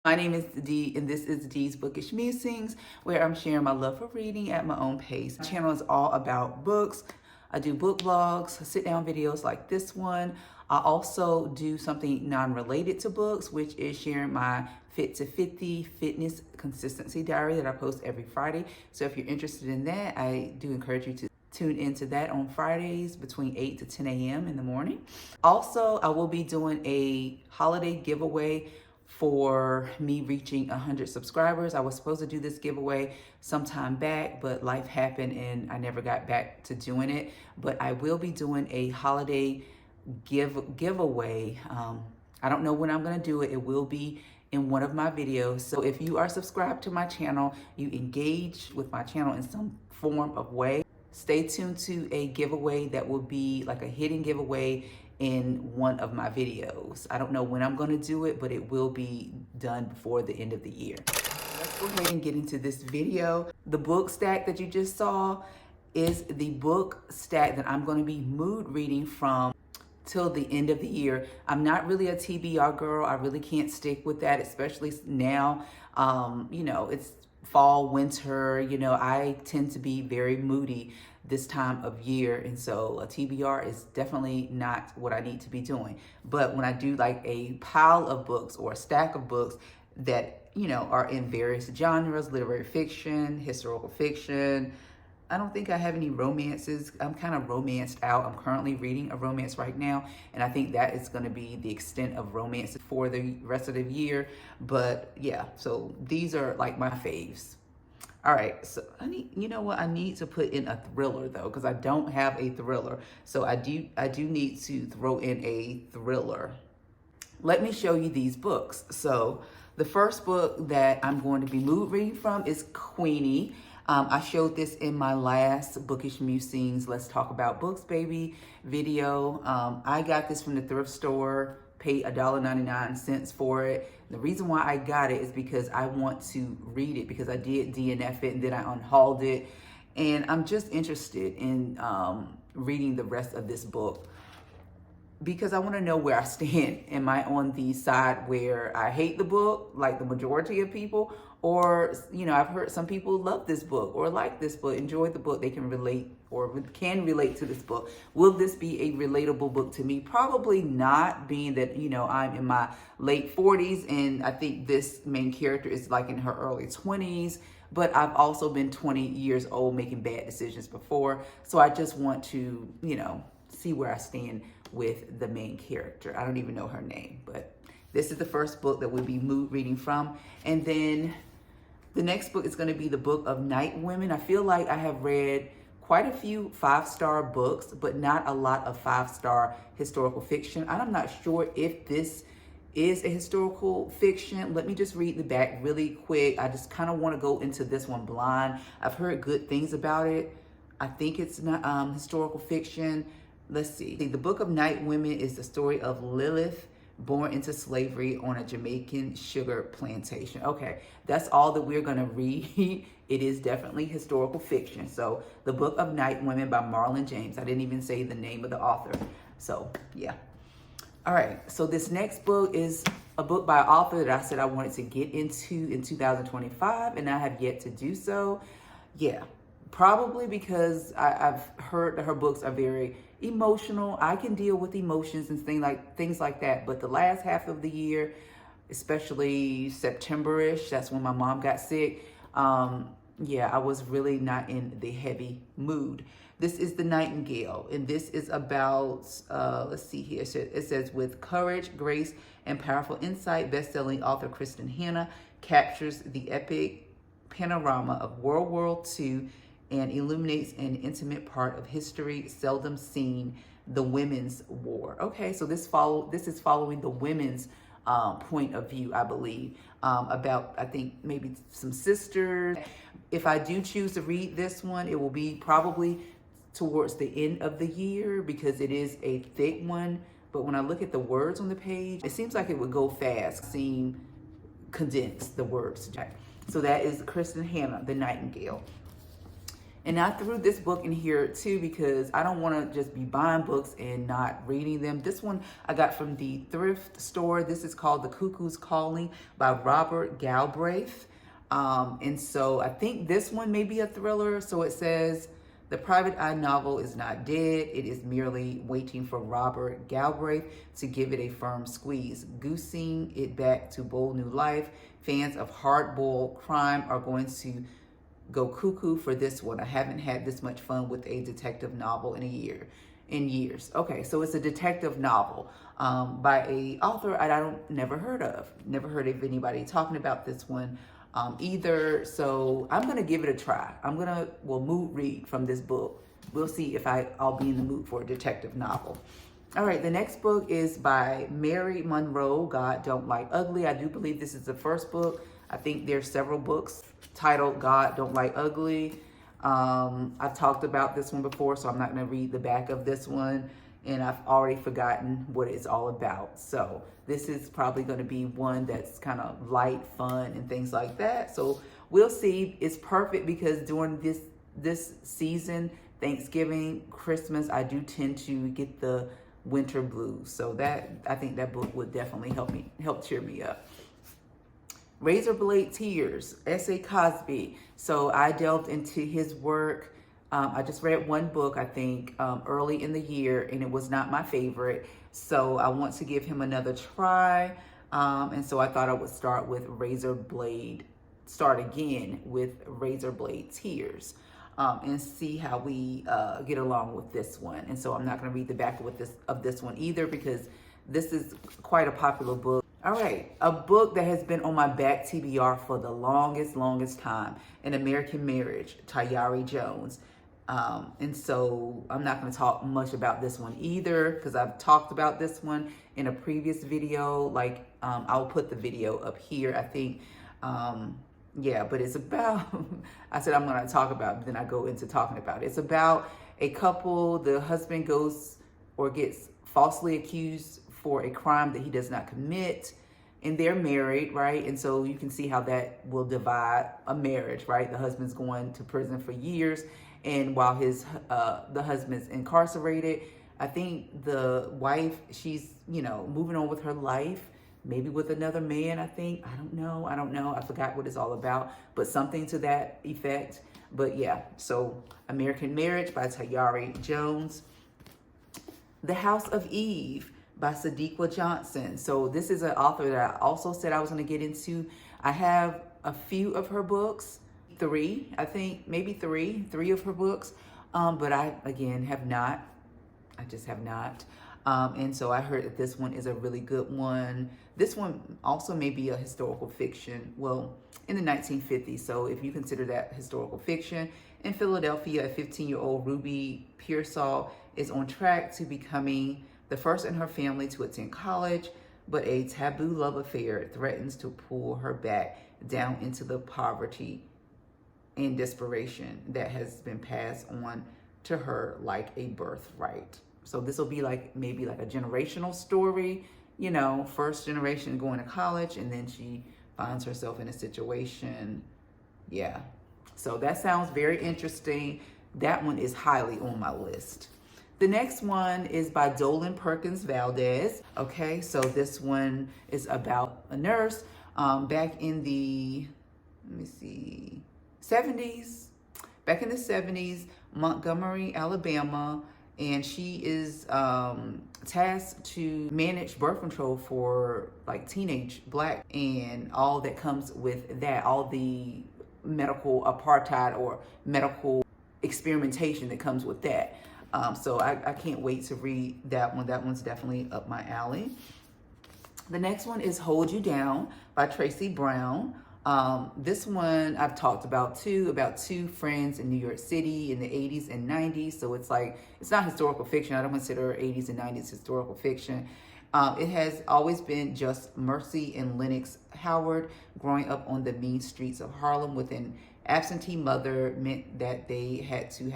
My name is Dee, and this is Dee's Bookish Musings, where I'm sharing my love for reading at my own pace. The channel is all about books. I do book vlogs, sit-down videos like this one. I also do something non-related to books, which is sharing my Fit to 50 fitness consistency diary that I post every Friday. So if you're interested in that, I do encourage you to tune into that on Fridays between 8 to 10 a.m. in the morning. Also, I will be doing a holiday giveaway for me reaching 100 subscribers. I was supposed to do this giveaway sometime back, but life happened and I never got back to doing it. But I will be doing a holiday giveaway. I don't know when I'm going to do it. It will be in one of my videos. So if you are subscribed to my channel, you engage with my channel in some form of way, stay tuned to a giveaway that will be like a hidden giveaway in one of my videos. I don't know when I'm going to do it, but it will be done before the end of the year. Let's go ahead and get into this video. The book stack that you just saw is the book stack that I'm going to be mood reading from till the end of the year. I'm not really a TBR girl. I really can't stick with that, especially now. It's fall, winter, I tend to be very moody this time of year. And so a TBR is definitely not what I need to be doing. But when I do like a pile of books or a stack of books that, are in various genres, literary fiction, historical fiction, I don't think I have any romances. I'm kind of romanced out. I'm currently reading a romance right now, and I think that is going to be the extent of romance for the rest of the year. But yeah, so these are like my faves. All right, so I need to put in a thriller though, because I don't have a thriller. So I do need to throw in a thriller. Let me show you these books. So the first book that I'm going to be mood reading from is Queenie. I showed this in my last Bookish Musings, Let's Talk About Books, Baby video. I got this from the thrift store, paid $1.99 for it. The reason why I got it is because I want to read it, because I did DNF it and then I unhauled it. And I'm just interested in reading the rest of this book, because I want to know where I stand. Am I on the side where I hate the book, like the majority of people? Or, I've heard some people love this book or like this book, enjoy the book. They can relate or can relate to this book. Will this be a relatable book to me? Probably not, being that, I'm in my late 40s and I think this main character is like in her early 20s. But I've also been 20 years old making bad decisions before. So I just want to, see where I stand with the main character. I don't even know her name, but this is the first book that we'll be mood reading from. And then the next book is going to be the Book of Night Women. I feel like I have read quite a few 5-star books, but not a lot of 5-star historical fiction. I'm not sure if this is a historical fiction. Let me just read the back really quick. I just kind of want to go into this one blind. I've heard good things about it. I think it's not historical fiction. Let's see. The Book of Night Women is the story of Lilith, born into slavery on a Jamaican sugar plantation. Okay, that's all that we're going to read. It is definitely historical fiction. So The Book of Night Women by Marlon James. I didn't even say the name of the author. So yeah. All right, so this next book is a book by an author that I said I wanted to get into in 2025, and I have yet to do so. Yeah, probably because I've heard that her books are very emotional. I can deal with emotions and things like that, but the last half of the year, especially September-ish, that's when my mom got sick. I was really not in the heavy mood. This is The Nightingale, and this is about, let's see here. It says, with courage, grace, and powerful insight, best-selling author Kristen Hanna captures the epic panorama of World War II and illuminates an intimate part of history seldom seen, the Women's War. Okay, so this is following the women's point of view, I believe, about, I think, maybe some sisters. If I do choose to read this one, it will be probably towards the end of the year, because it is a thick one. But when I look at the words on the page, it seems like it would go fast, seem condensed, the words. So that is Kristen Hanna, The Nightingale. And I threw this book in here too because I don't want to just be buying books and not reading them. This one I got from the thrift store. This is called The Cuckoo's Calling by Robert Galbraith. And so I think this one may be a thriller. So it says, the private eye novel is not dead. It is merely waiting for Robert Galbraith to give it a firm squeeze, goosing it back to bold new life. Fans of hard-boiled crime are going to go cuckoo for this one. I haven't had this much fun with a detective novel in years. Okay, so it's a detective novel by a author I don't never heard of anybody talking about this one either. So I'm gonna give it a try. We'll mood read from this book. We'll see if I'll be in the mood for a detective novel. All right, the next book is by Mary Monroe, God Don't Like Ugly. I do believe this is the first book. I think there's several books titled God Don't Like Ugly. I've talked about this one before, so I'm not going to read the back of this one, and I've already forgotten what it's all about. So this is probably going to be one that's kind of light, fun, and things like that. So we'll see. It's perfect because during this season, Thanksgiving, Christmas, I do tend to get the winter blues. So I think that book would definitely help cheer me up. Razorblade Tears, S.A. Cosby. So I delved into his work. I just read one book, I think, early in the year, and it was not my favorite. So I want to give him another try. And so I thought I would start again with Razorblade Tears. And see how we get along with this one. And so I'm not going to read the back of this one either because this is quite a popular book. All right, a book that has been on my back TBR for the longest time, An American Marriage, Tayari Jones. And so I'm not going to talk much about this one either because I've talked about this one in a previous video. Like I'll put the video up here, I think. Yeah, but it's about, I said I'm going to talk about it, then I go into talking about it. It's about a couple, the husband goes or gets falsely accused for a crime that he does not commit, and they're married, right? And so you can see how that will divide a marriage, right? The husband's going to prison for years, and while the husband's incarcerated, I think the wife, she's, moving on with her life, maybe with another man, I think. I don't know. I forgot what it's all about, but something to that effect. But yeah, so American Marriage by Tayari Jones. The House of Eve by Sadiqa Johnson. So this is an author that I also said I was going to get into. I have a few of her books, three of her books. But I, again, have not. I just have not. And so I heard that this one is a really good one. This one also may be a historical fiction, well, in the 1950s. So if you consider that historical fiction, in Philadelphia, a 15-year-old Ruby Pearsall is on track to becoming the first in her family to attend college, but a taboo love affair threatens to pull her back down into the poverty and desperation that has been passed on to her like a birthright. So this will be maybe like a generational story, first generation going to college, and then she finds herself in a situation. Yeah. So that sounds very interesting. That one is highly on my list. The next one is by Dolan Perkins Valdez. Okay, so this one is about a nurse back in the, 70s. Back in the 70s, Montgomery, Alabama, and she is tasked to manage birth control for teenage Black and all that comes with that, all the medical apartheid or medical experimentation that comes with that. So I can't wait to read that one. That one's definitely up my alley. The next one is Hold You Down by Tracy Brown. This one I've talked about too, about two friends in New York City in the 80s and 90s. So it's not historical fiction. I don't consider 80s and 90s historical fiction. It has always been just Mercy and Lennox Howard growing up on the mean streets of Harlem with an absentee mother meant that they had to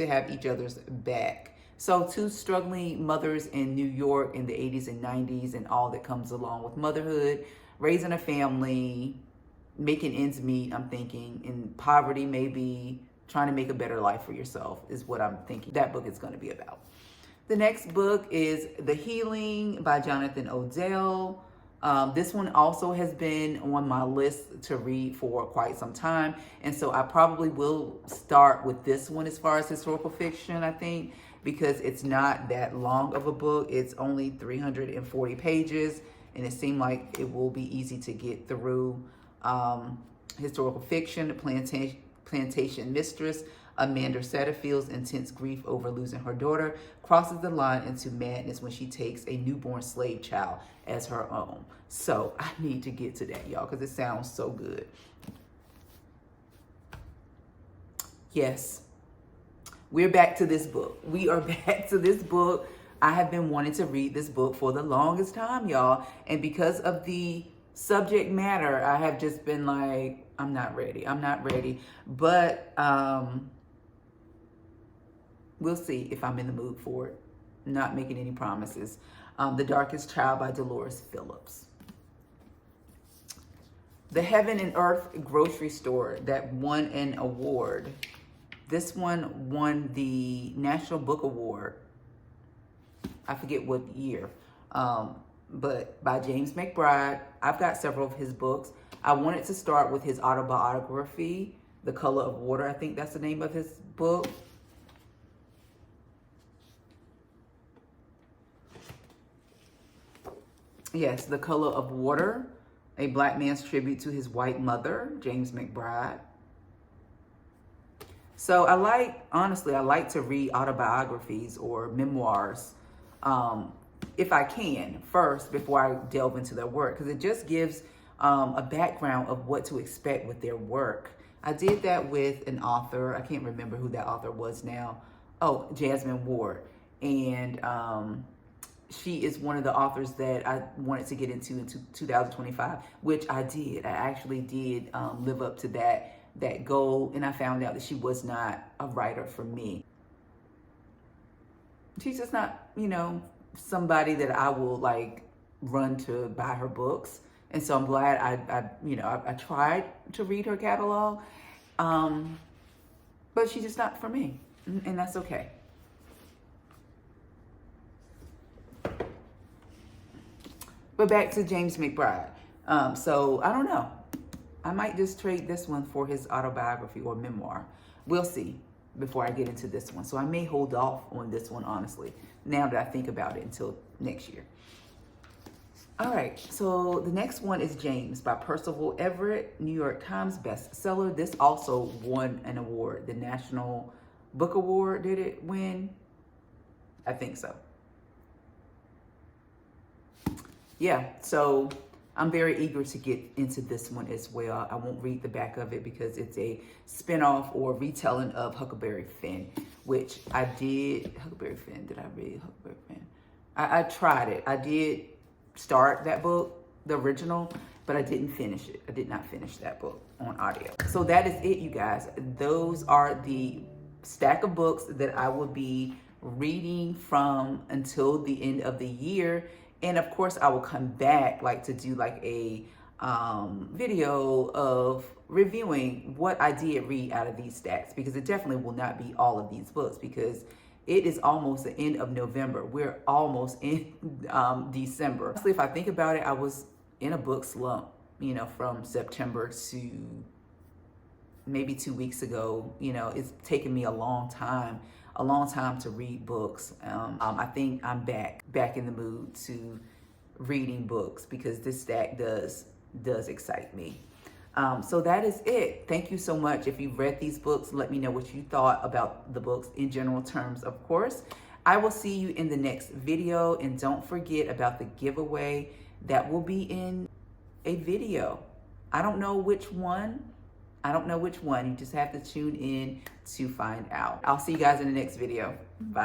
have each other's back. So two struggling mothers in New York in the 80s and 90s and all that comes along with motherhood, raising a family, making ends meet, I'm thinking, in poverty, maybe trying to make a better life for yourself is what I'm thinking that book is going to be about. The next book is The Healing by Jonathan Odell. This one also has been on my list to read for quite some time. And so I probably will start with this one as far as historical fiction, I think, because it's not that long of a book. It's only 340 pages, and it seemed like it will be easy to get through. Historical fiction, Plantation Mistress, Amanda Satterfield's intense grief over losing her daughter crosses the line into madness when she takes a newborn slave child as her own. So I need to get to that, y'all, because it sounds so good. Yes, we're back to this book. We are back to this book. I have been wanting to read this book for the longest time, y'all. And because of the subject matter, I have just been like, I'm not ready. But we'll see if I'm in the mood for it. Not making any promises. The Darkest Child by Dolores Phillips. The Heaven and Earth Grocery Store that won an award. This one won the National Book Award. I forget what year. But by James McBride. I've got several of his books. I wanted to start with his autobiography, The Color of Water. I think that's the name of his book. Yes, The Color of Water, a Black man's tribute to his white mother, James McBride. So honestly, I like to read autobiographies or memoirs if I can first before I delve into their work, because it just gives a background of what to expect with their work. I did that with an author. I can't remember who that author was now. Oh, Jasmine Ward. And she is one of the authors that I wanted to get into in 2025, which I did. I actually did live up to that goal, and I found out that she was not a writer for me. She's just not, somebody that I will like run to buy her books. And so I'm glad I tried to read her catalog, but she's just not for me, and that's okay. But back to James McBride. So I don't know. I might just trade this one for his autobiography or memoir. We'll see before I get into this one. So I may hold off on this one, honestly, now that I think about it, until next year. All right, so the next one is James by Percival Everett, New York Times bestseller. This also won an award, the National Book Award. Did it win? I think so. Yeah, so I'm very eager to get into this one as well. I won't read the back of it because it's a spinoff or retelling of Huckleberry Finn, which I did. Huckleberry Finn, did I read Huckleberry Finn? I tried it. I did start that book, the original, but I didn't finish it. I did not finish that book on audio. So that is it, you guys. Those are the stack of books that I will be reading from until the end of the year. And of course, I will come back to do a video of reviewing what I did read out of these stacks, because it definitely will not be all of these books, because it is almost the end of November. We're almost in December. Honestly, if I think about it, I was in a book slump, from September to maybe 2 weeks ago. It's taken me a long time to read books. I think I'm back in the mood to reading books, because this stack does excite me. So that is it. Thank you so much. If you've read these books, let me know what you thought about the books in general terms, of course. I will see you in the next video, and don't forget about the giveaway that will be in a video. I don't know which one. You just have to tune in to find out. I'll see you guys in the next video. Bye.